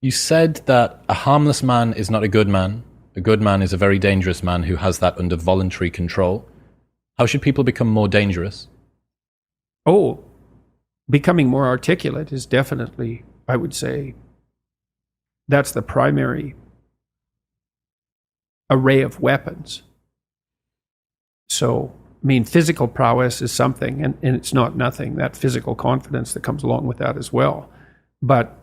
You said that a harmless man is not a good man. A good man is a very dangerous man who has that under voluntary control. How should people become more dangerous? Oh, becoming more articulate is definitely, I would say, that's the primary array of weapons. So, I mean, physical prowess is something, and it's not nothing, that physical confidence that comes along with that as well. But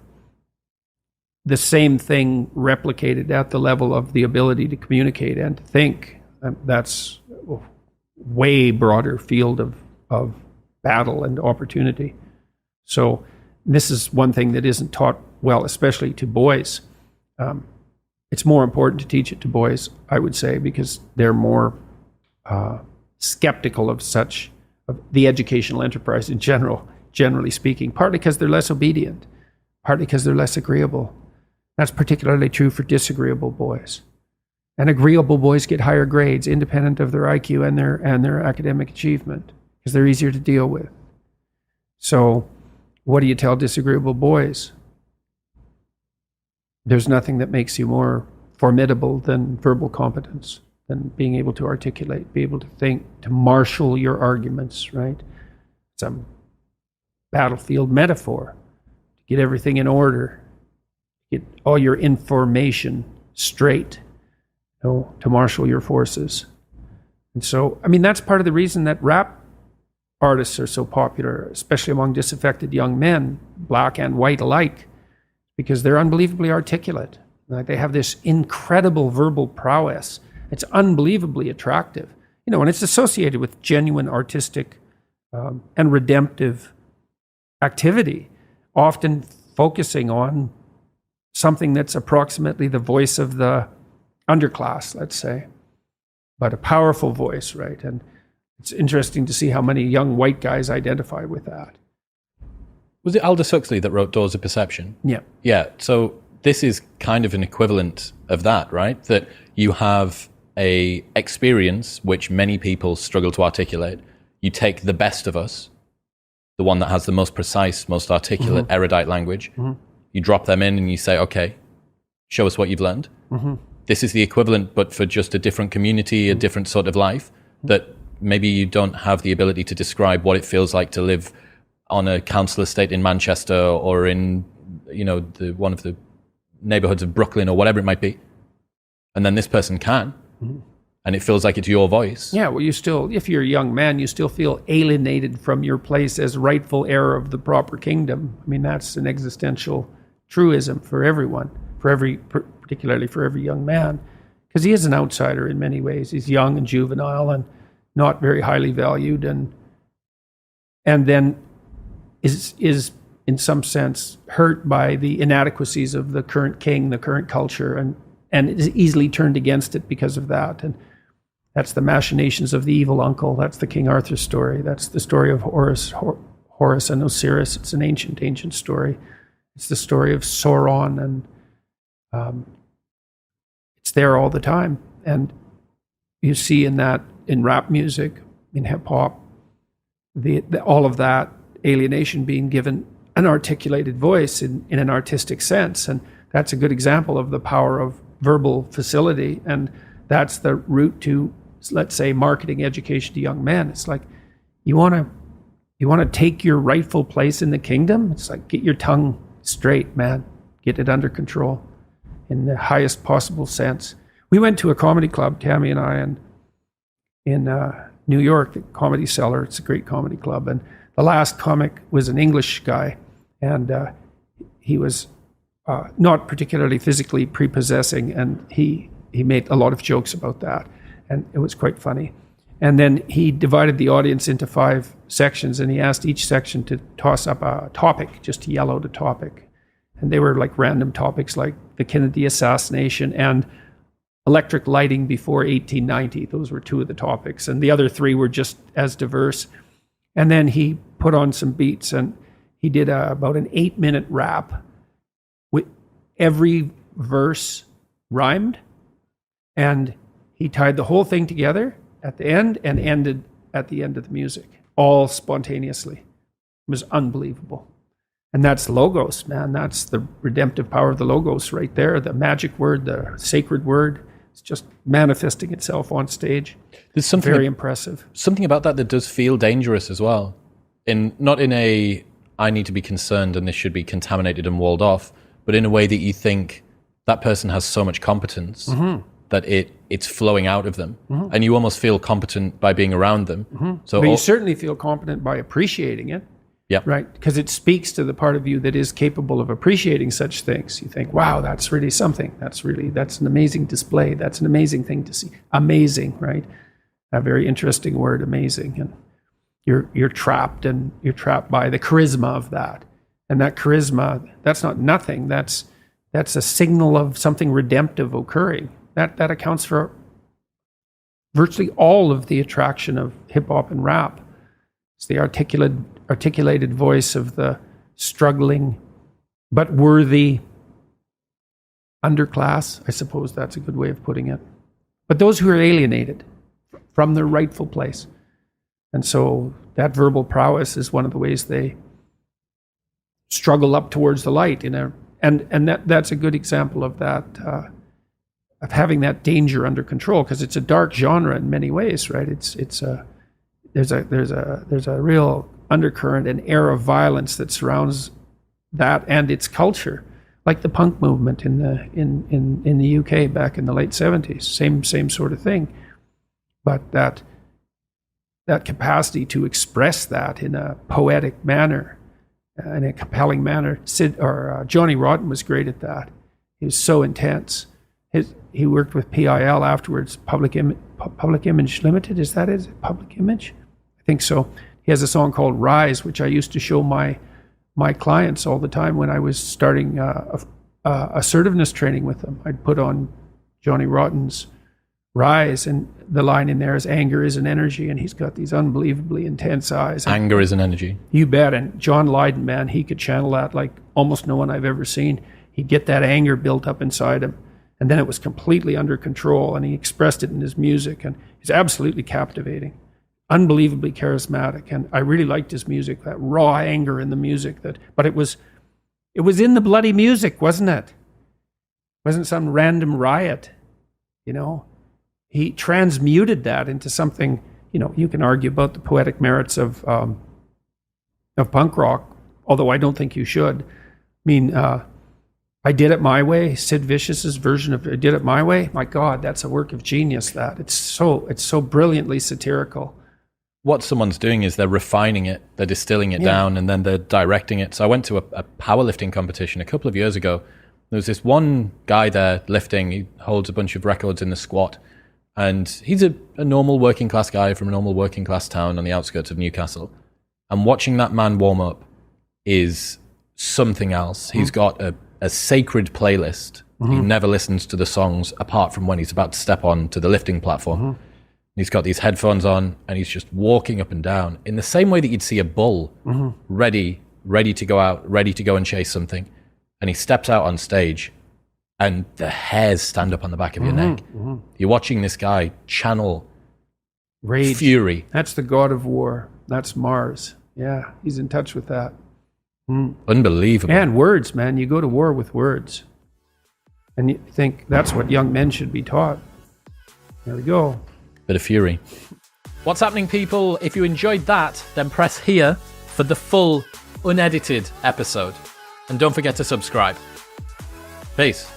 the same thing replicated at the level of the ability to communicate and to think, that's a way broader field of battle and opportunity. So this is one thing that isn't taught well, especially to boys. It's more important to teach it to boys, I would say, because they're more skeptical of the educational enterprise in general, generally speaking, partly because they're less obedient, partly because they're less agreeable. That's particularly true for disagreeable boys. And agreeable boys get higher grades independent of their IQ and their academic achievement because they're easier to deal with. So what do you tell disagreeable boys? There's nothing that makes you more formidable than verbal competence, than being able to articulate, be able to think, to marshal your arguments, right? It's a battlefield metaphor, to get everything in order, get all your information straight, to marshal your forces. And so, I mean, that's part of the reason that rap artists are so popular, especially among disaffected young men, black and white alike, because they're unbelievably articulate. Like, they have this incredible verbal prowess. It's unbelievably attractive, and it's associated with genuine artistic and redemptive activity, often focusing on something that's approximately the voice of the underclass, let's say, but a powerful voice, right? And it's interesting to see how many young white guys identify with that. Was it Aldous Huxley that wrote Doors of Perception? Yeah. Yeah, so this is kind of an equivalent of that, right? That you have a experience which many people struggle to articulate. You take the best of us, the one that has the most precise, most articulate, erudite language. You drop them in and you say, okay, show us what you've learned. This is the equivalent, but for just a different community, a different sort of life, that maybe you don't have the ability to describe what it feels like to live on a council estate in Manchester or in, one of the neighborhoods of Brooklyn or whatever it might be. And then this person can. And it feels like it's your voice. Yeah, well, you still, if you're a young man, you still feel alienated from your place as rightful heir of the proper kingdom. I mean, that's an existential truism for everyone, particularly for every young man, because he is an outsider in many ways. He's young and juvenile and not very highly valued, and then is in some sense hurt by the inadequacies of the current king, the current culture, and is easily turned against it because of that. And that's the machinations of the evil uncle. That's the King Arthur story. That's the story of Horus and Osiris. It's an ancient story. It's the story of Sauron, and it's there all the time. And you see in rap music, in hip hop, all of that alienation being given an articulated voice in an artistic sense. And that's a good example of the power of verbal facility. And that's the route to, let's say, marketing education to young men. It's like, you want to take your rightful place in the kingdom? It's like, get your tongue straight, man. Get it under control in the highest possible sense. We went to a comedy club, Tammy and I, in New York, the Comedy Cellar. It's a great comedy club. And the last comic was an English guy, and he was not particularly physically prepossessing, and he made a lot of jokes about that, and it was quite funny. And then he divided the audience into 5 sections, and he asked each section to toss up a topic, just to yell out a topic. And they were like random topics like the Kennedy assassination and electric lighting before 1890. Those were 2 of the topics, and the other 3 were just as diverse. And then he put on some beats, and he did about an 8-minute rap. With every verse rhymed, and he tied the whole thing together at the end and ended at the end of the music, all spontaneously. It was unbelievable. And that's logos, man. That's the redemptive power of the logos right there. The magic word, the sacred word. It's just manifesting itself on stage. There's something very impressive. Something about that does feel dangerous as well. Not in a, I need to be concerned and this should be contaminated and walled off, but in a way that you think that person has so much competence that it's flowing out of them. And you almost feel competent by being around them. So but you certainly feel competent by appreciating it. Yeah. Right. Because it speaks to the part of you that is capable of appreciating such things. You think, wow, that's really something. That's an amazing display. That's an amazing thing to see. Amazing, right? A very interesting word, amazing. And you're trapped by the charisma of that. And that charisma, that's not nothing. That's a signal of something redemptive occurring. That accounts for virtually all of the attraction of hip hop and rap. It's the articulated voice of the struggling but worthy underclass. I suppose that's a good way of putting it. But those who are alienated from their rightful place. And so that verbal prowess is one of the ways they struggle up towards the light. And that's a good example of that, of having that danger under control, because it's a dark genre in many ways, right? There's a real undercurrent and air of violence that surrounds that and its culture, like the punk movement in the UK back in the late 70s. Same sort of thing, but that capacity to express that in a poetic manner, in a compelling manner. Johnny Rotten was great at that. He was so intense. He worked with PIL afterwards, Public Image Limited. Is that it? Public Image? I think so. He has a song called Rise, which I used to show my clients all the time when I was starting assertiveness training with them. I'd put on Johnny Rotten's Rise, and the line in there is, anger is an energy, and he's got these unbelievably intense eyes. Anger is an energy. You bet. And John Lydon, man, he could channel that like almost no one I've ever seen. He'd get that anger built up inside him, and then it was completely under control, and he expressed it in his music, and he's absolutely captivating, unbelievably charismatic. And I really liked his music, that raw anger in the music. But it was in the bloody music, wasn't it? It wasn't some random riot, He transmuted that into something, you can argue about the poetic merits of punk rock, although I don't think you should. I mean, I Did It My Way, Sid Vicious's version of I Did It My Way. My God, that's a work of genius. That it's so brilliantly satirical. What someone's doing is they're refining it, they're distilling it down, and then they're directing it. So I went to a powerlifting competition a couple of years ago. There was this one guy there lifting. He holds a bunch of records in the squat, and he's a normal working class guy from a normal working class town on the outskirts of Newcastle. And watching that man warm up is something else. He's got a sacred playlist. He never listens to the songs apart from when he's about to step on to the lifting platform. He's got these headphones on, and he's just walking up and down in the same way that you'd see a bull ready to go out, ready to go and chase something. And he steps out on stage, and the hairs stand up on the back of your neck. You're watching this guy channel Rage. Fury. That's the god of war. That's Mars. Yeah, he's in touch with that. Unbelievable. And words, man. You go to war with words. And you think that's what young men should be taught. There we go. Bit of fury. What's happening, people? If you enjoyed that, then press here for the full, unedited episode. And don't forget to subscribe. Peace.